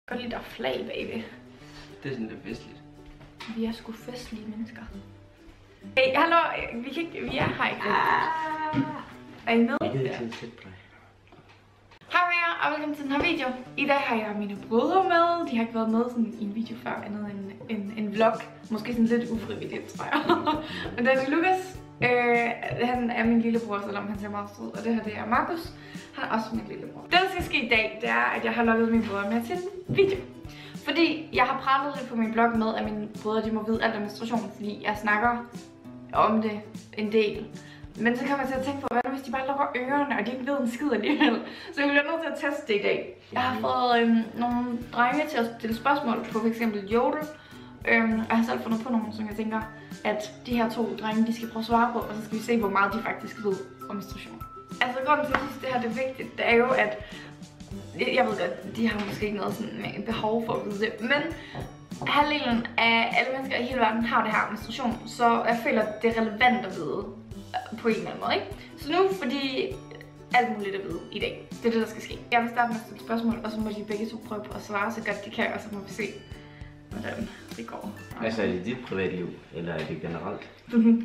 Godt lide, der er flag bagved. Det er sådan lidt festligt. Vi er sgu festlige mennesker. Hey, hallo, vi er her ikke. Er I med? Jeg gider ikke tæt på dig. Hej med jer, og velkommen til den her video. I dag har jeg mine brødre med. De har ikke været med sådan i en video før, andet end en vlog. Måske sådan lidt ufrivilligt, tror jeg. Men det er Lukas. Han er min lillebror, selvom han ser meget sød. Og det her, det er Markus. Han er også min lillebror. Det, der skal ske i dag, det er, at jeg har lukket mine brødre med til en video. Fordi jeg har pratet lidt på min blog med, at mine brødre de må vide alt om menstruation, fordi jeg snakker om det en del. Men så kommer jeg til at tænke på, hvad hvis de bare lukker ørerne, og de ikke ved en skid alligevel. Så jeg bliver nødt til at teste det i dag. Jeg har fået nogle drenge til at stille spørgsmål på f.eks. Jodel. Og jeg har selv fundet på nogle, som jeg tænker, at de her to drenge, de skal prøve at svare på, og så skal vi se, hvor meget de faktisk ved om menstruation. Altså grunden til, at jeg synes, det her det er vigtigt, det er jo, at jeg ved godt, de har måske ikke noget sådan behov for at vide det, men halvdelen af alle mennesker i hele verden har det her menstruation, så jeg føler, at det er relevant at vide på en eller anden måde, ikke? Så nu, fordi alt muligt at vide i dag, det er det, der skal ske. Jeg vil starte med at stille spørgsmål, og så må de begge to prøve på at svare så godt de kan, og så må vi se, hvordan det går. Altså er det dit privatliv, eller er det generelt?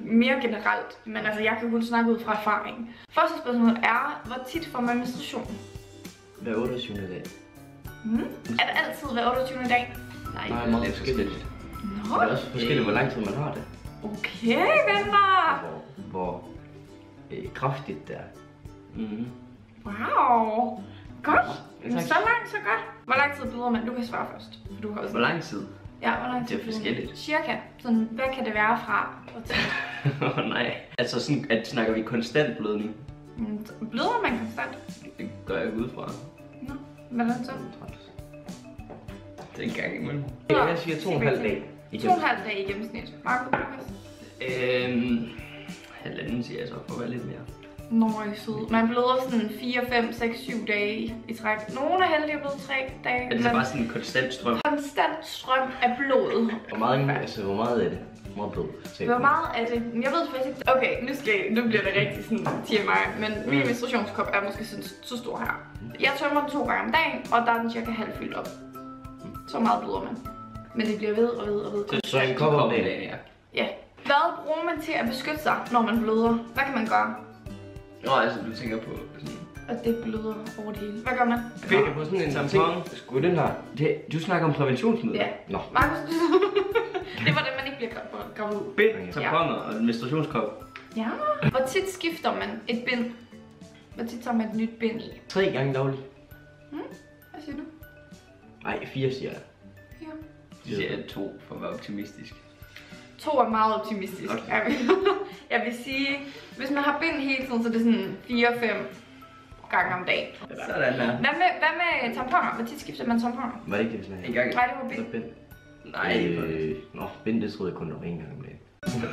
Mere generelt, men altså jeg kan kun snakke ud fra erfaring. Første spørgsmål er, hvor tit får man menstruation? Hver 28. dag. Er det altid hver 28. dag? Nej, meget forskelligt. Nå, Det er også forskelligt, hvor lang tid man har det. okay, venner! Hvor kraftigt det er. Wow! Godt! Ja, Men tak. så langt, så godt. Hvor lang tid bløder man? Du kan svare først. For du har også... Hvor lang tid? Ja, hvor lang tid? Det er forskelligt. Cirka. Sådan, hvad kan det være fra? Nej. Altså sådan, at snakker vi konstant blødning? Bløder man konstant? Det gør jeg ud fra. Nå, hvordan så? Det er en gang imellem. Jeg siger 2,5 dage. 2,5 dage i gennemsnit. Marco, Lukas? Halvanden siger jeg så, for at være lidt mere. Nå, I er søde. Man bløder sådan 4, 5, 6, 7 dage i træk. Nogle er heldige at bløde 3 dage. Er det så bare sådan en konstant strøm? Konstant strøm af blod. Hvor meget er det? Hvor meget blod? Hvor meget er det? Jeg ved faktisk ikke. Okay, nu bliver det rigtig sådan TMI, men min menstruationskop er måske sådan, så stor her. Jeg tømmer den 2 gange om dagen, og der er den cirka halvt fyldt op. Så meget bløder man. Men det bliver ved og ved og ved. Så en kop om dagen, ja. Ja. Hvad bruger man til at beskytte sig, når man bløder? Hvad kan man gøre? Nå, altså du tænker på sådan... Og det bløder over det hele. Hvad gør man? Tænker på sådan en tampon. Sgu den her. Du snakker om præventionsmidler? Ja. Nå. Markus, det var det, man ikke bliver gravid. Bind, tamponer og en menstruationskop. Ja. Hvor tit skifter man et bind? Hvor tit tager man et nyt bind i? 3 gange dagligt. Hvad siger du? Nej, 4 siger jeg. 4. Det siger jeg 2 for at være optimistisk. 2 er meget optimistisk. Okay. Jeg vil sige, hvis man har bind hele tiden, så er det sådan 4-5 gange om dagen. Sådan der. Hvad med tamponer? Hvor tit skifter man tamponer? Var det ikke det, vi snakkede? En gang. Nej, det var bind. Bind. Nej, bind det troede jeg kun var 1 gang om dagen.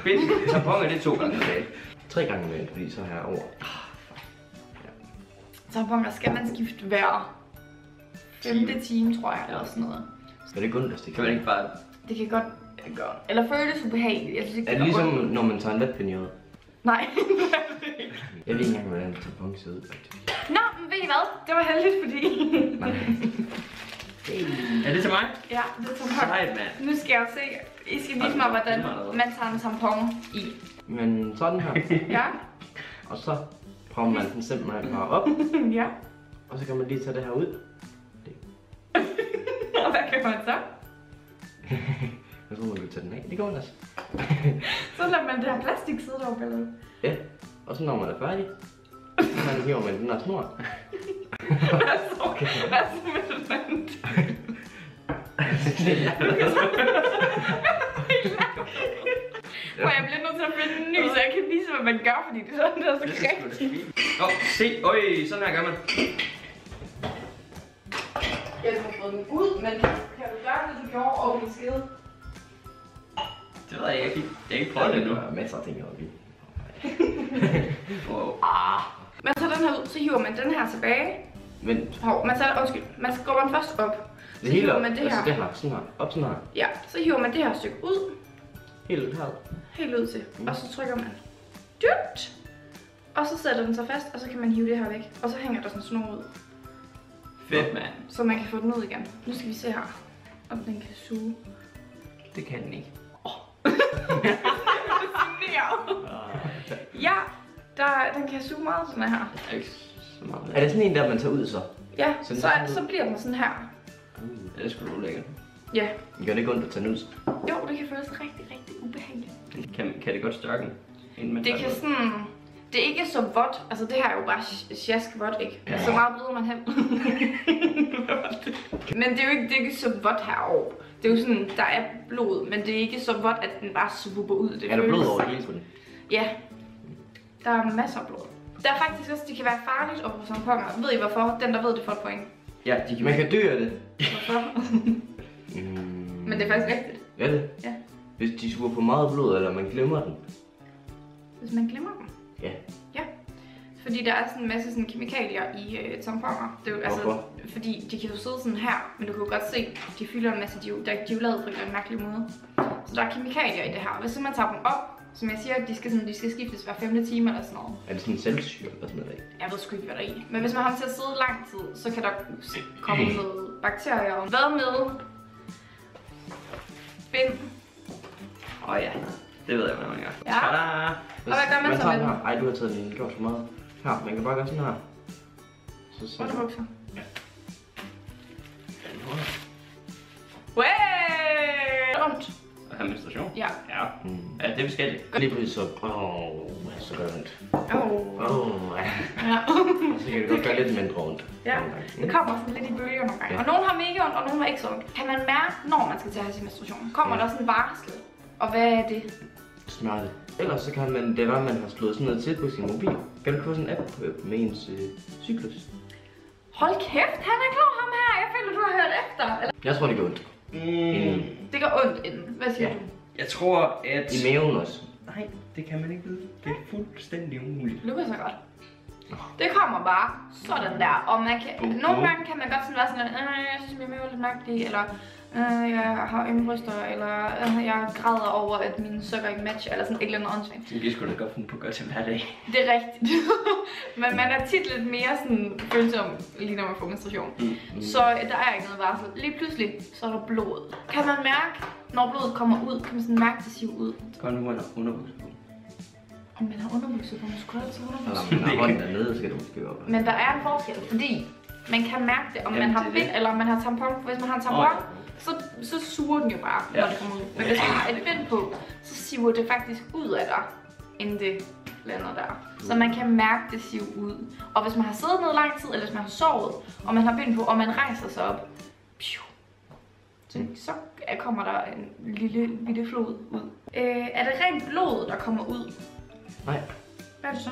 Bind, tamponer det er 2 gange om dagen. 3 gange om dagen, fordi så har jeg over. Tamponer skal man skifte hver 5. time, tror jeg, eller sådan noget. Så det er kun, det kan man ikke bare... Det kan godt gøre. Eller føles ubehageligt. Jeg synes ikke, er det ligesom, når man tager en vatpind i øjet? Nej. Jeg ved ikke engang, hvordan en tampon ser ud, faktisk. Nå, men ved I hvad? Det var heldigt, fordi... Nej. Er det til mig? Ja, det er tampon. Nej, mand. Nu skal jeg se. I skal vise mig, hvordan man tager en tampon i. Men sådan her. Ja. Og så prøver man den simpelthen bare op. Ja. Og så kan man lige tage det her ud. Og hvad kan man så? Jeg tror, man kan tage den af. Det går altså. Så lader man det her plastik sidde deroppe, eller? Ja. Og så når man er færdig, så hiver man den her snor. Hvad så med den anden? Jeg bliver nødt til at finde en ny, så jeg kan vise, hvad man gør, fordi det er sådan, der er så rigtigt. Se, øj, sådan her gør man. Jeg har fået den ud, men kan du gøre det, du gjorde over min skede? Det ved jeg ikke. Jeg har ikke prøvet det endnu. Der er masser af ting heroppe i. Men så den her ud, så hiver man den her tilbage. Men... Man skubber den først op. Det hele op, altså det her, sådan her, op sådan her. Ja, så hiver man det her stykke ud. Helt ud her. Helt ud til. Og så trykker man. Dyt! Og så sætter den sig fast, og så kan man hive det her væk. Og så hænger der sådan snor ud. Fedt, mand. Så man kan få den ud igen. Nu skal vi se her, om den kan suge. Det kan den ikke. Ja, den kan suge meget sådan her. Ikke så meget. Er det sådan en der, man tager ud så? Ja, Sådan så bliver den sådan her. Det er sgu ulækkert. Ja. Gør det ikke ondt at tage den ud så? Jo, det kan føles rigtig, rigtig ubehageligt. Kan det godt størke den? Inden man Det tager kan sådan... Det er ikke så vådt. Altså det her er jo bare sjaskvådt, ikke? Ja. Så meget bløder man hen. Men det er jo ikke så vådt herovre. Det er jo sådan, der er blod, men det er ikke så vådt, at den bare svupper ud. Det Er der blod over hele på den? Ja. Der er masser af blod. Der er faktisk også, det kan være farligt at få tamponer. Ved I hvorfor? Den der ved det får et point. Ja, de kan Man kan dø af det. Hvorfor? Men det er faktisk rigtigt. Er det? Ja. Hvis de suger på meget blod, eller man glemmer den? Hvis man glemmer dem. Ja. Ja. Fordi der er sådan en masse sådan kemikalier i tamponer. Det er jo, altså, fordi de kan jo sidde sådan her, men du kan jo godt se, de fylder en masse, de er jo lavet på en mærkelig måde. Så der er kemikalier i det her. Hvis man tager dem op, som jeg siger, de skal skiftes hver 5. time eller sådan noget. Er det sådan en selvsyre eller sådan noget? Jeg ved sgu ikke, hvad der er i. Men hvis man har dem til at sidde lang tid, så kan der komme noget bakterier. Hvad med bind? ja, det ved jeg, hvad man gør. Ja. Tada! Og hvad gør man så med den? Ej, du har taget den gjort så meget. Her, man kan bare gøre sådan her. Så Underbukser. Ja. Way! Rundt. At have menstruation? Ja. Ja. Ja, det er forskelligt. Lige pludselig så... så gør det ondt. Ja. Ja. Og så kan det godt gøre lidt mindre ondt. Ja. Det kommer sådan lidt i bølger nogle gange. Og nogle har mega ondt, og nogle har ikke så ondt. Kan man mærke, når man skal til at have sin menstruation? Kommer der sådan en varsel? Og hvad er det? Smerte. Ellers så kan man, det er, man har slået sådan noget til på sin mobil. Kan du få sådan en app med ens cyklus? Hold kæft, han er klog ham her. Jeg føler, du har hørt efter. Eller? Jeg tror, det gør ondt. Det gør ondt inden. Hvad siger du? Jeg tror, at... I maven også. Nej, det kan man ikke vide. Det er fuldstændig umuligt. Lukas er godt. Det kommer bare sådan der, og man kan, nogle gange kan man godt sådan være sådan, jeg synes min mave er lidt mærkelig, eller jeg har ømme bryster, eller jeg græder over, at mine sukker ikke matcher, eller sådan et eller andet åndssvagt. Det kan sgu da godt finde på at gøre til hver dag. Det er rigtigt. Men man er tit lidt mere sådan følsom, lige når man får menstruation. Så der er ikke noget varsel. Lige pludselig, så er der blod. Kan man mærke, når blodet kommer ud, kan man sådan mærke det sive ud? Godt nu, man har underbukser på. Om man har underbukser på, man skulle altid have Eller underbukser. man har hånden dernede, skal du måske op. Men der er en forskel, fordi man kan mærke det, om man har bind eller om man har tampon. Hvis man har en tampon, så suger den jo bare, når det kommer ud. Men hvis man har et bind på, så siver det faktisk ud af dig, inden det lander der. Så man kan mærke det sive ud. Og hvis man har siddet ned lang tid, eller hvis man har sovet, og man har bind på, og man rejser sig op, så kommer der en lille bitte flod ud. Er det rent blod, der kommer ud? Nej. Hvad er det så?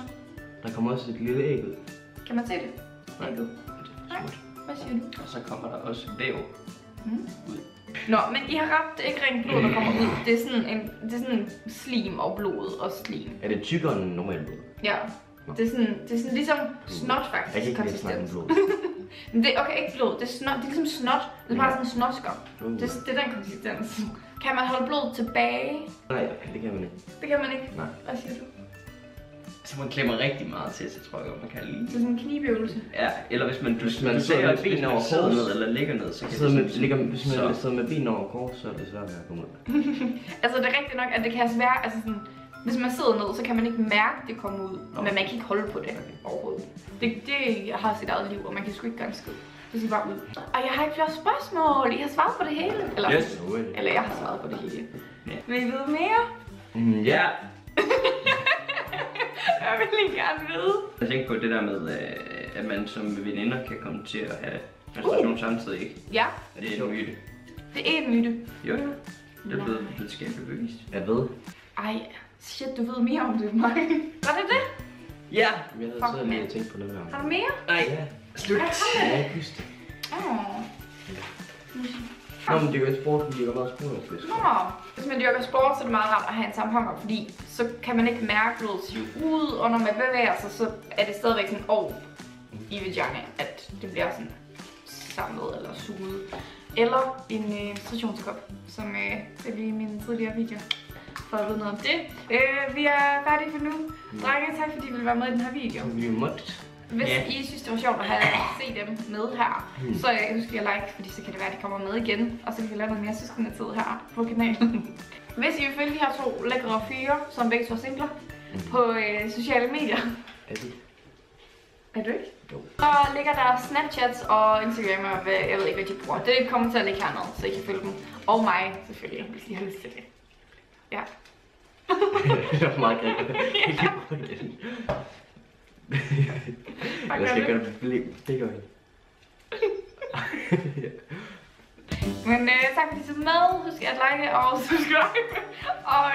Der kommer også et lille æg ud. Kan man se det? Nej. Nej. Hvad siger du? Og så kommer der også væv ud. Nå, men I har ret, det er ikke rent blod, der kommer ud. Det er sådan slim og blod og slim. Er det tykkere end normalt blod? Ja. Det er sådan ligesom snot faktisk. Jeg kan ikke snakke om blod. Men det er okay, ikke blod. Det er snot. Det er ligesom snot. Det er bare sådan en snosker. Det er den konsistens. Kan man holde blod tilbage? Nej, det kan man ikke. Det kan man ikke. Nej. Hvad siger du? Så man klemmer rigtig meget til, så tror jeg godt, man kan lige. Det er sådan en knibøvelse. Ja, eller hvis man man sidder med benene over sidder kors. ned eller ligger ned, så kan Hvis det man sidder med benene over kors, så er det svært at komme ud. Altså det er rigtigt nok, at det kan være, altså sådan, hvis man sidder ned, så kan man ikke mærke, det kommer ud. Men man kan ikke holde på det overhovedet. Det har sit eget liv, og man kan sgu ikke gøre en skid. Det ser bare ud. Og jeg har ikke flere spørgsmål. I har svaret på det hele. Eller, eller jeg har svaret på det hele. Vil I vide mere? Ja. Jeg vil lige gerne vide. Jeg tænkte på det der med, at man som veninder kan komme til at have menstruation samtidig, ikke? Ja. Er det en myte? Det er en myte. Jo. Det er blevet videnskabeligt bevist. Jeg ved. Ej, shit, du ved mere om det end mig. Var det det? Ja. Jeg havde siddet lige og tænkt på det her. Har du mere? Nej. Slut. Jeg kan ikke huske det. Nå, men det er jo et sport, fordi jeg meget sport. Nå, hvis man dyrker sport, så er det meget rart at have en tamponer, fordi så kan man ikke mærke blodet sive ud, og når man bevæger sig, så er det stadigvæk sådan i vagina, at det bliver sådan samlet eller suget. Eller en menstruationskop, som det er lige i mine tidligere videoer, for at vide noget om det. Vi er færdige for nu. Drenge, tak fordi I ville være med i den her video. Vi er måtte. Hvis Ja. I synes, det var sjovt at have set dem med her, så husk lige at like, fordi så kan det være, at de kommer med igen. Og så kan vi lave noget mere søskendetid her på kanalen. Hvis I vil følge de her to lækre fyre, som begge to er singler, på sociale medier. Er det? Er du ikke? Jo. Så ligger der Snapchats og Instagram, og jeg ved ikke, hvad de bruger. Det kommer til at ligge hernede, så I kan følge dem. Og mig, selvfølgelig, hvis I har lyst til det. Ja. Det var meget galt. Jeg skal gøre det blik øjne. Men tak fordi I så med. Husk at like og subscribe. Og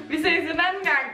vi ses en anden gang.